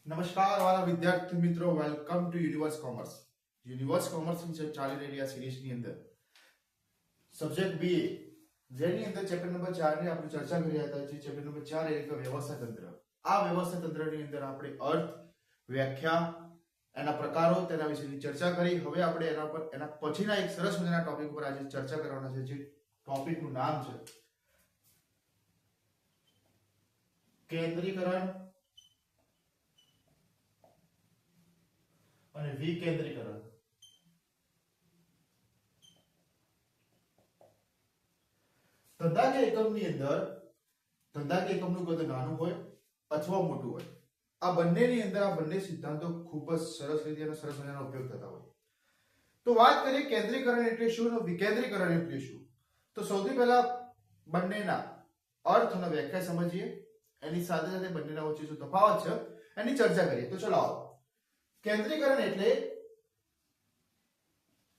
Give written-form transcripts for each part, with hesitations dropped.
નમસ્કાર વાલા વિદ્યાર્થી મિત્રો, welcome to universe commerce. Universe commerce ની ચાલી રહેલી આ સિરીઝ ની અંદર સબ્જેક્ટ બી જેની અંદર ચેપ્ટર નંબર 4 ની આપણે ચર્ચા કરી રહ્યા હતા. જે ચેપ્ટર નંબર 4 એટલે કે વ્યવસ્થા તંત્ર. આ વ્યવસ્થા તંત્રની અંદર આપણે અર્થ, વ્યાખ્યા, એના પ્રકારો, તેના વિશેની ચર્ચા કરી. હવે આપણે એના પછીના એક સરસ મજાના ટોપિક પર આજે ચર્ચા કરવાના છે. જે ટોપિકનું નામ છે કેન્દ્રીકરણ અને વિકેન્દ્રીકરણ. ધંધાકીય એકમની અંદર ધંધાકીય એકમનું કદ નાનું હોય અથવા મોટું હોય. આ બંનેની અંદર આ બંને સિદ્ધાંતો ખૂબ જ સરસ રીતે અને સરસ મજાનો ઉપયોગ થતા હોય. તો વાત કરીએ કેન્દ્રીકરણ એટલે શું અને વિકેન્દ્રીકરણ એટલે શું. તો સૌથી પહેલા બંનેના અર્થ અને વ્યાખ્યા સમજીએ. એની સાથે સાથે બંનેના વચ્ચે શું તફાવત છે એની ચર્ચા કરીએ. તો ચલો આવો. કેન્દ્રીકરણ એટલે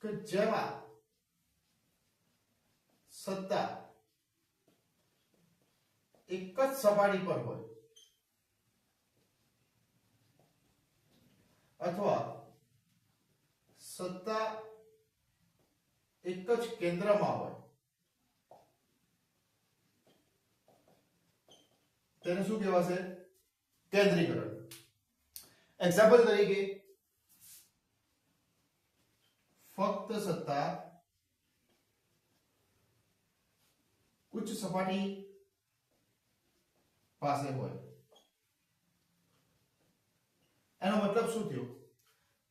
કે જેમાં સત્તા એક જ સપાટી પર હોય અથવા સત્તા એક જ કેન્દ્રમાં હોય તેને શું કહેવાશે? કેન્દ્રીકરણ. એક્ઝામ્પલ તરીકે ફક્ત સત્તા ઉચ્ચ સપાટી પાસે હોય. એનો મતલબ શું થયો?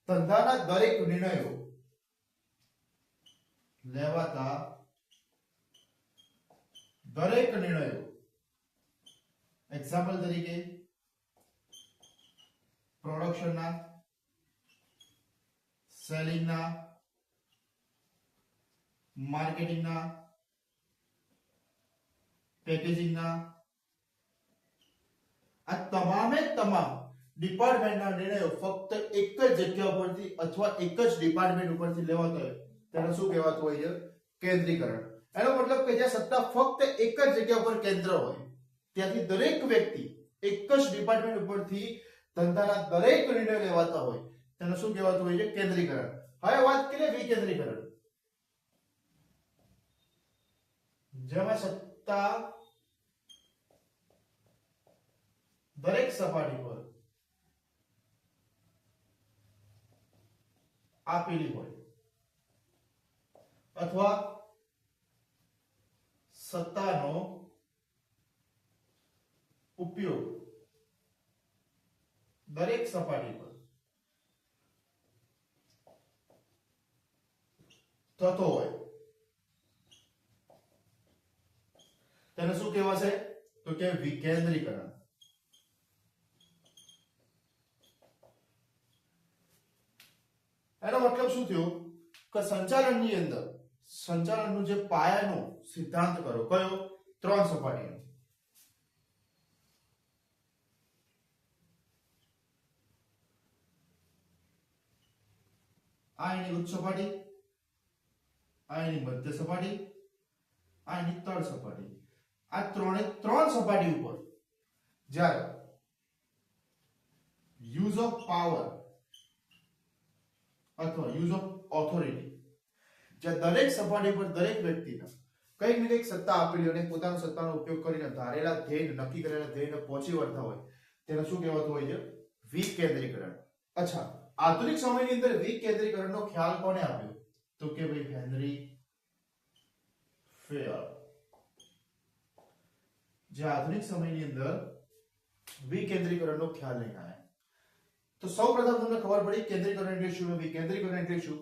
ધંધાના દરેક નિર્ણયો લેવાતા દરેક નિર્ણયો, એક્ઝામ્પલ તરીકે પ્રોડક્શનના, સેલિંગના, માર્કેટિંગના, પેકેજિંગના, આ તમામે તમામ ડિપાર્ટમેન્ટના નિર્ણયો ફક્ત એક જ જગ્યા ઉપરથી અથવા એક જ ડિપાર્ટમેન્ટ ઉપરથી લેવાતો હોય તેને શું કહેવાતું હોય છે? કેન્દ્રીકરણ. એનો મતલબ કે જ્યાં સત્તા ફક્ત એક જ જગ્યા ઉપર કેન્દ્ર હોય, ત્યાંથી દરેક વ્યક્તિ એક જ ડિપાર્ટમેન્ટ ઉપરથી ધંધાના દરેક નિર્ણય લેવાતા હોય તેને શું કહેવાતું હોય છે? કેન્દ્રીકરણ. હવે વાત કરીએ વિકેન્દ્રીકરણ. જેમાં સત્તા દરેક સપાટી પર આપેલી હોય અથવા સત્તાનો ઉપયોગ દરેક સપાટી પર થતો હોય તેને શું કહેવાશે? તો કે વિકેન્દ્રીકરણ. એનો મતલબ શું થયો કે સંચાલનની અંદર સંચાલનનું જે પાયાનો સિદ્ધાંત કરો કયો? 3 સપાટીનો. આ એની ઉચ્ચ સપાટી, આ એની મધ્ય સપાટી, આ એની તળ સપાટી. આ ત્રણ સપાટી ઉપર જ્યારે યુઝ ઓફ પાવર અથવા યુઝ ઓફ ઓથોરિટી, જ્યાં દરેક સપાટી પર દરેક વ્યક્તિને કંઈક ને કંઈક સત્તા આપેલી અને પોતાનો સત્તાનો ઉપયોગ કરીને ધારેલા ધ્યેય, નક્કી કરેલા ધ્યેયને પહોંચી વળતા હોય તેને શું કહેવાતું હોય છે? વિકેન્દ્રીકરણ. અચ્છા, આધુનિક સમયની અંદર વિકેન્દ્રીકરણનો ખ્યાલ કોને આપ્યો? તો કે ભાઈ હેનરી ફેયર. જે આધુનિક સમયની અંદર વિકેન્દ્રીકરણનો ખ્યાલ લઈને આવ્યા. તો સૌપ્રથમ તમને ખબર પડી કેન્દ્રીકરણ એટલે શું, વિકેન્દ્રીકરણ એટલે શું.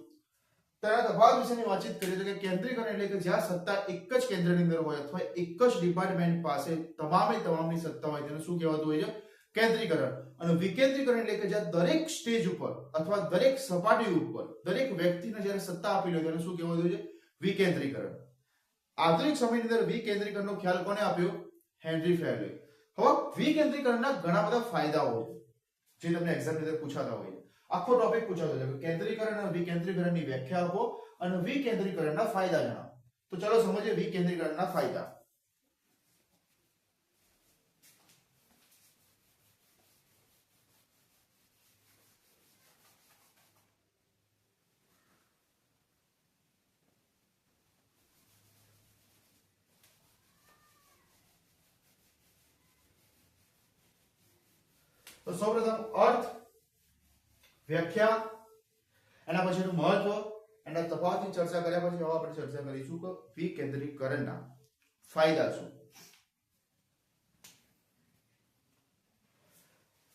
તેના તફાવત વિશેની વાતચીત કરીએ તો કે કેન્દ્રીકરણ એટલે કે જ્યાં સત્તા એક જ કેન્દ્રની અંદર હોય અથવા એક જ ડિપાર્ટમેન્ટ પાસે તમામની સત્તા હોય તેને શું કહેવાતું હોય છે? કેન્દ્રીકરણ. અને વિકેન્દ્રીકરણ એટલે કે જ્યાં દરેક સ્ટેજ ઉપર અથવા દરેક સપાટી ઉપર દરેક વ્યક્તિને જ્યારે સત્તા આપેલી હોય તેને શું કહેવાતું હોય છે? વિકેન્દ્રીકરણ. આધુનિક સમયની અંદર વિકેન્દ્રીકરણનો ખ્યાલ કોને આપ્યો? હેનરી ફેયરે. હવે વિકેન્દ્રીકરણના ઘણા બધા ફાયદાઓ છે જે તમને એક્ઝામ ની અંદર પૂછાતા હોય. આખો ટોપિક પૂછાતો છે કે કેન્દ્રીકરણ અને વિકેન્દ્રીકરણની વ્યાખ્યા આપો અને વિકેન્દ્રીકરણના ફાયદા જણાવો. તો ચલો સમજીએ વિકેન્દ્રીકરણના ફાયદા. તો સૌપ્રથમ અર્થ, વ્યાખ્યા, એના પછીનું મહત્વ, એના તફાવતની ચર્ચા કર્યા પછી હવે આપણે ચર્ચા કરીશું કે વિકેન્દ્રીકરણના ફાયદા શું.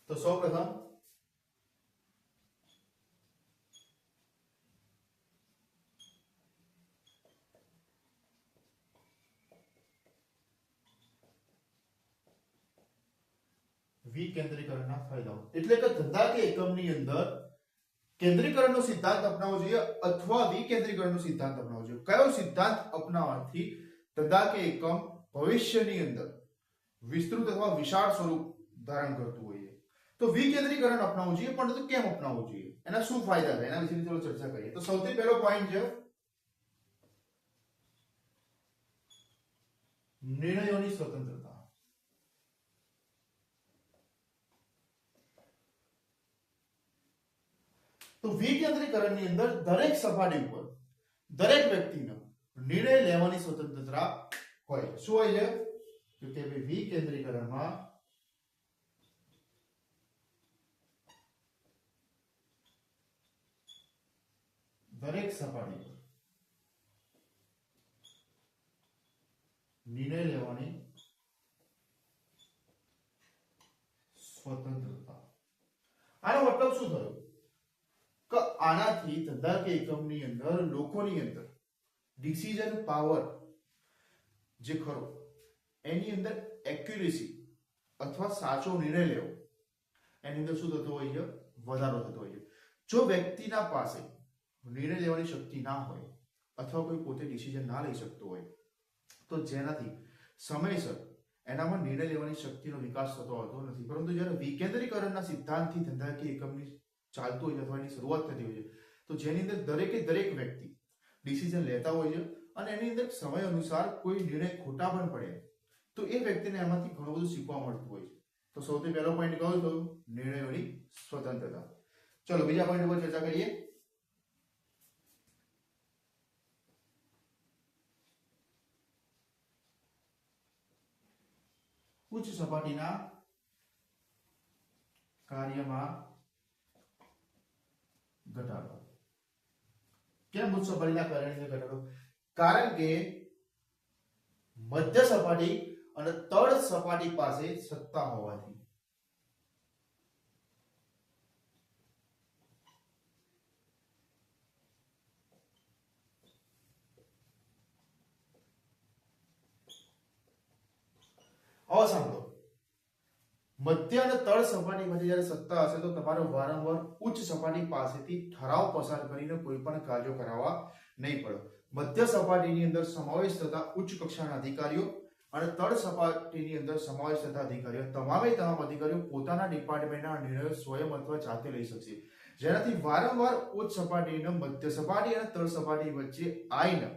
તો સૌપ્રથમ વિકેન્દ્રીકરણના ફાયદાઓ એટલે કે ધંધાકીય એકમની અંદર કેન્દ્રીકરણનો સિદ્ધાંત અપનાવવો જોઈએ અથવા વિકેન્દ્રીકરણનો સિદ્ધાંત અપનાવવો જોઈએ. કયો સિદ્ધાંત અપનાવવાથી ધંધાકીય એકમ ભવિષ્યની અંદર વિસ્તૃત અથવા વિશાળ સ્વરૂપ ધારણ કરતું હોય છે. તો વિકેન્દ્રીકરણ અપનાવવું જોઈએ, પણ કેમ અપનાવવું જોઈએ, એના શું ફાયદા છે, એના વિશે થોડી ચર્ચા કરીએ. તો સૌથી પહેલો પોઈન્ટ છે નિર્ણયોની સ્વતંત્રતા. તો વિકેન્દ્રીકરણની અંદર દરેક સપાટી ઉપર દરેક વ્યક્તિને નિર્ણય લેવાની સ્વતંત્રતા હોય. શું હોય છે કે વિકેન્દ્રીકરણમાં દરેક સપાટી પર નિર્ણય લેવાની સ્વતંત્રતા. આનો મતલબ શું થયો કે આનાથી ધંધાકીય એકમની અંદર લોકોની અંદર ડિસિઝન પાવર જે ખરો એની અંદર એક્યુરેસી અથવા સાચો નિર્ણય લેવો એની અંદર શું થતો હોય છે, વધારો થતો હોય છે. જો વ્યક્તિના પાસે નિર્ણય લેવાની શક્તિ ના હોય અથવા કોઈ પોતે ડિસિઝન ના લઈ શકતો હોય તો જેનાથી સમયસર એનામાં નિર્ણય લેવાની શક્તિનો વિકાસ થતો હોતો નથી. પરંતુ જ્યારે વિકેન્દ્રીકરણના સિદ્ધાંતથી ધંધાકીય એકમની ચાલતું હોય છે અથવા એની શરૂઆત થતી હોય છે તો જેની અંદર દરેકે દરેક વ્યક્તિ ડિસિઝન લેતા હોય છે અને એની અંદર સમય અનુસાર કોઈ નિર્ણય ખોટા પણ પડે તો એ વ્યક્તિને એમાંથી ઘણું બધું શીખવા મળતું હોય છે. તો સૌથી પહેલો પોઈન્ટ કયો હતો, નિર્ણયોની સ્વતંત્રતા. ચલો બીજા પોઈન્ટ ઉપર ચર્ચા કરીએ. ઉચ્ચ સપાટીના કાર્યમાં ઘટાડો. કેમ ઉચ્ચ સપાટીના કાર્યની ઘટાડો? કારણ કે મધ્ય સપાટી અને તળ સપાટી પાસે સત્તા હોવાથી હવે સાંભળો, મધ્ય અને તળ સપાટી વચ્ચે જ્યારે સત્તા હશે તો તમારે વારંવાર ઉચ્ચ સપાટી પાસેથી ઠરાવ પસાર કરીને કોઈ પણ કાર્યો કરાવવા નહીં પડે. મધ્ય સપાટીની અંદર સમાવેશ થતા ઉચ્ચ કક્ષાના અધિકારીઓ અને તળ સપાટીની અંદર સમાવેશ થતા અધિકારીઓ તમામ અધિકારીઓ પોતાના ડિપાર્ટમેન્ટના નિર્ણયો સ્વયં અથવા જાતે લઈ શકશે, જેનાથી વારંવાર ઉચ્ચ સપાટી અને મધ્ય સપાટી અને તળ સપાટી વચ્ચે આવીને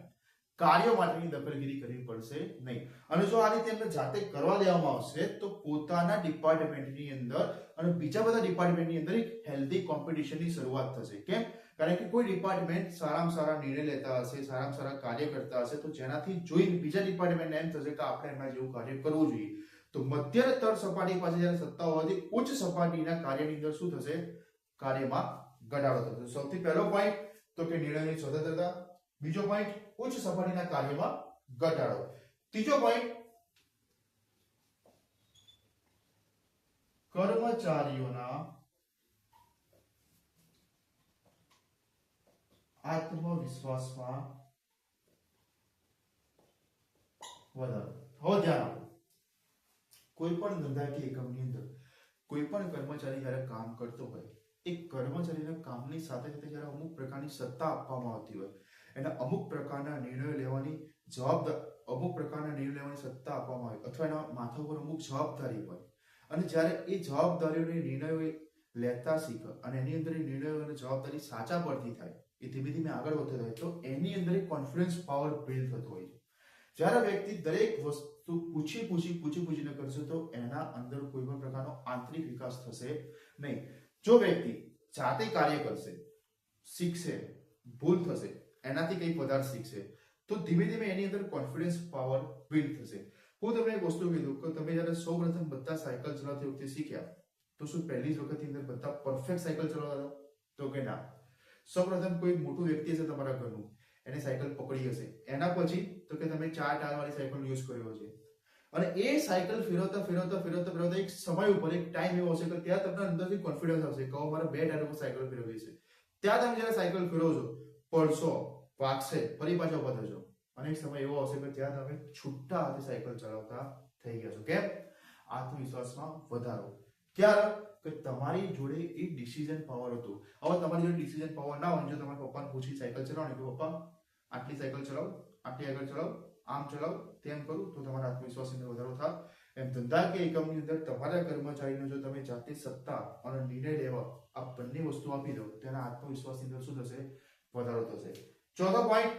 કાર્યો માટેની દખલગીરી કરવી પડશે નહીં. અને જો આ રીતે એમને જાતે કરવા દેવામાં આવશે તો પોતાના ડિપાર્ટમેન્ટની અંદર અને બીજા બધા ડિપાર્ટમેન્ટની અંદર એક હેલ્ધી કોમ્પિટિશનની શરૂઆત થશે. કેમ? કારણ કે કોઈ ડિપાર્ટમેન્ટ સારામાં સારા નિર્ણય લેતા હશે, સારામાં સારા કાર્ય કરતા હશે તો જેનાથી જોઈને બીજા ડિપાર્ટમેન્ટને એમ થશે કે આપણે એમના જેવું કાર્ય કરવું જોઈએ. તો મધ્ય અને તળ સપાટી પાસે જ્યારે સત્તા હોવાથી ઉચ્ચ સપાટીના કાર્યની અંદર શું થશે, કાર્યમાં ઘટાડો થશે. સૌથી પહેલો પોઈન્ટ તો કે નિર્ણયની સ્વતંત્રતા. બીજો પોઈન્ટ ઉચ્ચ સપાટીના કાર્યમાં ઘટાડો. ત્રીજો પોઈન્ટ કર્મચારીઓના આત્મવિશ્વાસમાં વધારો. હવે ધ્યાન આપો, કોઈ પણ ધંધાકીય એકમની અંદર કોઈ પણ કર્મચારી જ્યારે કામ કરતો હોય એ કર્મચારીના કામની સાથે સાથે જ્યારે અમુક પ્રકારની સત્તા આપવામાં આવતી હોય, એને અમુક પ્રકારના નિર્ણયો લેવાની સત્તા આપવામાં આવે અથવા એના માથા ઉપર અમુક જવાબદારી હોય અને જ્યારે એ જવાબદારીઓને નિર્ણયો લેતા શીખે અને એની અંદર એ નિર્ણયો અને જવાબદારી સાચા પડતી થાય, એ ધીમે ધીમે આગળ વધતો થાય તો એની અંદર એક કોન્ફિડન્સ પાવર બિલ્ડ થતો હોય છે. જ્યારે વ્યક્તિ દરેક વસ્તુ પૂછીને કરશે તો એના અંદર કોઈ પણ પ્રકારનો આંતરિક વિકાસ થશે નહીં. જો વ્યક્તિ જાતે કાર્ય કરશે, શીખશે, ભૂલ થશે, એનાથી કંઈક વધારે શીખશે તો ધીમે ધીમે એની અંદર કોન્ફિડન્સ પાવર બિલ્ડ થશે. હું તમને એક વસ્તુ કીધું કે તમે જ્યારે સૌપ્રથમ બધા સાયકલ ચલાવતી વખતે શીખ્યા તો શું પહેલી જ વખતની અંદર બધા પરફેક્ટ સાયકલ ચલાવતા હતા? તો કે ના. સૌપ્રથમ કોઈ મોટું વ્યક્તિ હશે તમારા ઘરનું, એને સાયકલ પકડી હશે, એના પછી તો કે તમે 4 ટાયર વાળી સાયકલ યુઝ કર્યો છે, અને એ સાયકલ ફેરવતા એક સમય ઉપર એક ટાઈમ એવો હશે કે ત્યાં તમને અંદરથી કોન્ફિડન્સ આવશે કે મારે 2 ટાયર ઉપર સાયકલ ફેરવવી છે. ત્યાં તમે જ્યારે સાયકલ ફેરવશો, પડશો, વાગશે, ફરી પાછા ઉભા થશો, અને એક સમય એવો આવશે કે ત્યાં તમે છૂટા હાથે સાયકલ ચલાવતા થઈ ગયા છો. કેમ? આત્મવિશ્વાસમાં વધારો. ક્યારે? કે તમારી જોડે એક ડિસિઝન પાવર હતો. હવે તમારી જોડે ડિસિઝન પાવર ના હોય, જો તમારા પપ્પાને પૂછી સાયકલ ચલાવવાની, તો પપ્પા આટલી સાયકલ ચલાવો, આટલી આગળ ચલાવો, આમ ચલાવો, તેમ કરું, તો તમારા આત્મવિશ્વાસની અંદર વધારો થાય. એમ ધંધાકીય એકમની અંદર તમારા કર્મચારીને જો તમે જાતે સત્તા અને નિર્ણય લેવા આ બંને વસ્તુ આપી દો, તેના આત્મવિશ્વાસની અંદર શું થશે? વધારો થશે. ચોથો પોઈન્ટ,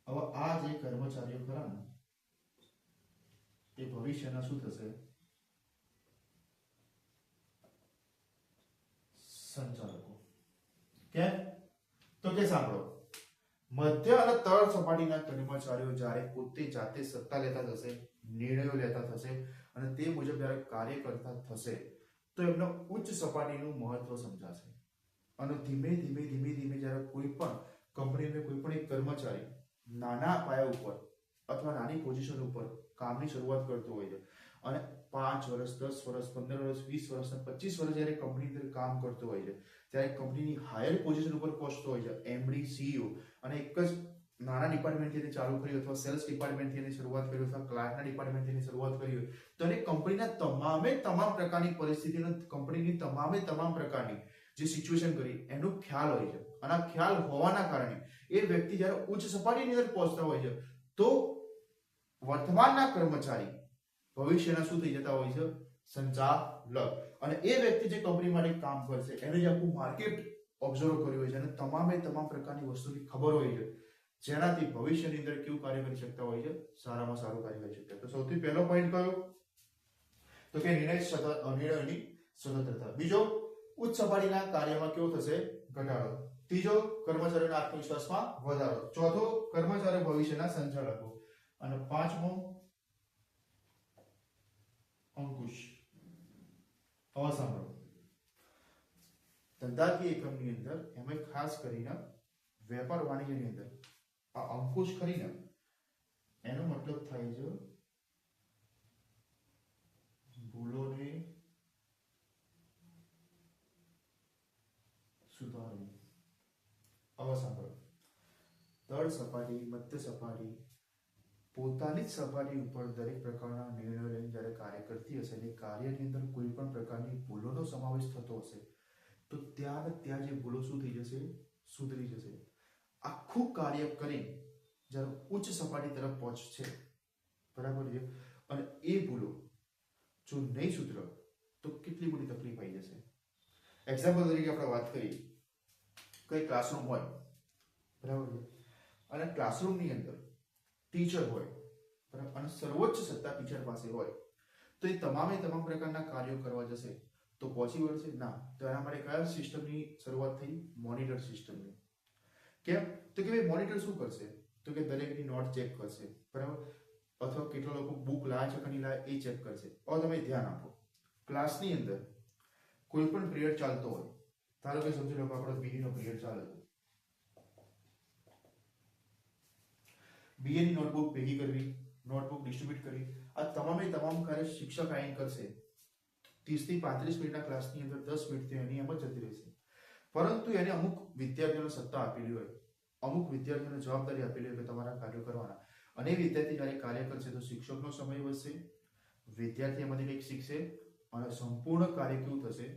હવે આ જે કર્મચારીઓ ખરા ને, એ ભવિષ્યના શું થશે? સંચાલકો. કેમ? તો કે સાંભળો, મધ્ય અને તળ સપાટીના કર્મચારીઓ જ્યારે પોતે જાતે સત્તા લેતા થશે, નિર્ણયો લેતા થશે, અને તે મુજબ જ્યારે કાર્ય કરતા થશે, તો એમનો ઉચ્ચ સપાટીનું મહત્વ સમજાશે. અને ધીમે ધીમે જ્યારે કોઈ પણ કંપનીનો કોઈ પણ એક કર્મચારી નાના પાયા ઉપર અથવા નાની પોઝિશન ઉપર કામની શરૂઆત કરતો હોય છે, અને 5 વર્ષ, 10 વર્ષ, 15 વર્ષ, 20 વર્ષ, 25 વર્ષ જ્યારે કંપની અંદર કામ કરતો હોય છે, ત્યારે કંપનીની હાયર પોઝિશન ઉપર પહોંચતો હોય છે, એમડી, સીઈઓ, અને એક જ નાના ડિપાર્ટમેન્ટથી ચાલુ કર્યું, અથવા સેલ્સ ડિપાર્ટમેન્ટથી શરૂઆત કરી, અથવા ક્લાયન્ટના ડિપાર્ટમેન્ટથી શરૂઆત કરી હોય, તો એને કંપનીના તમામ પ્રકારની પરિસ્થિતિનો, કંપનીની તમામ પ્રકારની જે સિચ્યુએશન કરી એનો ખ્યાલ હોય છે. અને આ ખ્યાલ હોવાના કારણે એ વ્યક્તિ જ્યારે ઉચ્ચ સપાટીની અંદર પહોંચતા હોય છે, તો વર્તમાનના કર્મચારી ભવિષ્યના શું થઈ જતા હોય છે? સંચાલક. અને એ વ્યક્તિ જે કંપની માટે કામ કરશે, એને જે આખું માર્કેટ ઓબ્ઝર્વ કર્યું હોય છે, અને તમામ પ્રકારની વસ્તુની ખબર હોય છે, જેનાથી ભવિષ્યની અંદર કેવું કાર્ય કરી શકતા હોય છે? સારામાં સારું કાર્ય કરી શકતા. તો સૌથી પહેલો પોઈન્ટ કયો? તો કે નિર્ણયની સ્વતંત્રતા. બીજો, ઉચ્ચ સપાટીના કાર્યમાં કેવો થશે? ઘટાડો. ત્રીજો, કર્મચારીઓના આત્મવિશ્વાસમાં વધારો. ચોથો, કર્મચારીઓ ભવિષ્યના સંચાલકો. અને પાંચમો, અંકુશ. હવે સાંભળો, ધંધાકીય એકમની અંદર, એમાં ખાસ કરીને વેપાર વાણિજ્યની અંદર આ અંકુશ કરીને એનો મતલબ થાય છે ભૂલોને સુધારવી. હવે સાંભળો, તળ સપાટી, મધ્ય સપાટી, પોતાની જ સપાટી ઉપર દરેક પ્રકારના નિર્ણયો લઈને જ્યારે કાર્ય કરતી હશે, અને કાર્યની અંદર કોઈ પણ પ્રકારની ભૂલોનો સમાવેશ થતો હશે, તો ત્યાં જે ભૂલો શું થઈ જશે? સુધરી જશે. આખું કાર્ય કરી જ્યારે ઉચ્ચ સપાટી તરફ પહોંચશે, બરાબર છે, અને એ ભૂલો જો નહીં સુધરે તો કેટલી મોટી તકલીફ આવી જશે. એક્ઝામ્પલ તરીકે આપણે વાત કરીએ, કઈ ક્લાસરૂમ હોય, બરાબર છે, અને ક્લાસરૂમની અંદર ટીચર હોય, બરાબર, અને સર્વોચ્ચ સત્તા ટીચર પાસે હોય, તો એ તમામ પ્રકારના કાર્યો કરવા જશે તો પોસિબલ છે? ના. તો એના માટે કયા સિસ્ટમની શરૂઆત થઈ? મોનિટર સિસ્ટમની. કેમ? તો કે ભાઈ મોનિટર શું કરશે? તો કે દરેકની નોટ ચેક કરશે, બરાબર, અથવા કેટલા લોકો બુક લાયા છે કે નહીં લાયા એ ચેક કરશે. હવે તમે ધ્યાન આપો, ક્લાસની અંદર કોઈ પણ પિરિયડ ચાલતો હોય, ધારો કે સમજી લો કે આપણો બીઈ નો પિરિયડ ચાલે છે, બીએ ની નોટબુક ભેગી કરવી, નોટબુક ડિસ્ટ્રીબ્યુટ કરવી, આ તમામ કાર્ય શિક્ષક આઈન કરશે. 30 થી 35 મિનિટના ક્લાસની અંદર 10 મિનિટ તો એની એમ જ જતી રહેશે. પરંતુ એને અમુક વિદ્યાર્થીઓને સત્તા આપેલી હોય, અમુક વિદ્યાર્થીઓને જવાબદારી આપેલી હોય કે તમારા કાર્યો કરવાના, અને વિદ્યાર્થી જ્યારે કાર્ય કરશે તો શિક્ષકનો સમય વધશે, વિદ્યાર્થી એમાંથી કંઈક શીખશે, અને સંપૂર્ણ કાર્ય કેવું થશે?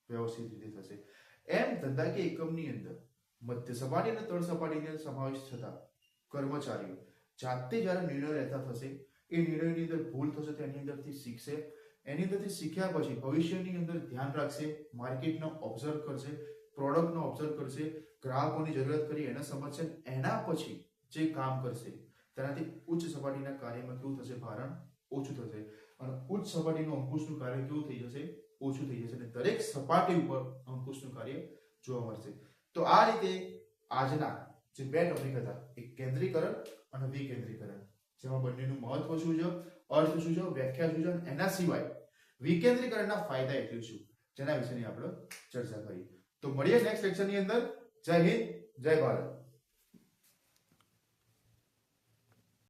વ્યવસ્થિત રીતે થશે. એમ ધંધાકીય એકમની અંદર મધ્ય સપાટી અને તળ સપાટીને સમાવેશ થતા કર્મચારીઓ જાતે જ્યારે નિર્ણય લેતા થશે, એ નિર્ણયની અંદર ભૂલ થશે તો એની અંદરથી શીખશે, એની અંદરથી શીખ્યા પછી ભવિષ્યની અંદર ધ્યાન રાખશે, માર્કેટનો ઓબ્ઝર્વ કરશે, પ્રોડક્ટનો ઓબ્ઝર્વ કરશે, ગ્રાહકોની જરૂરિયાત કરી એને સમજશે, એના પછી જે કામ કરશે તેનાથી ઉચ્ચ સપાટીના કાર્યમાં કેવું થશે? ભારણ ઓછું થશે, અને ઉચ્ચ સપાટીનું અંકુશનું કાર્ય કેવું થઈ જશે? ઓછું થઈ જશે, અને દરેક સપાટી ઉપર અંકુશનું કાર્ય જોવા મળશે. તો આ રીતે આજના જે બે ટોપિક હતા, એક કેન્દ્રીકરણ અને વિકેન્દ્રીકરણ, જેમાં બંનેનું મહત્વ શું છે, અર્થ શું છે, વ્યાખ્યા શું છે, અને એના સિવાય વિકેન્દ્રીકરણના ફાયદા એટલે શું, જેના વિશેની આપણે ચર્ચા કરી. તો મળીએ નેક્સ્ટ લેક્ચરની અંદર. જય હિન્દ, જય ભારત.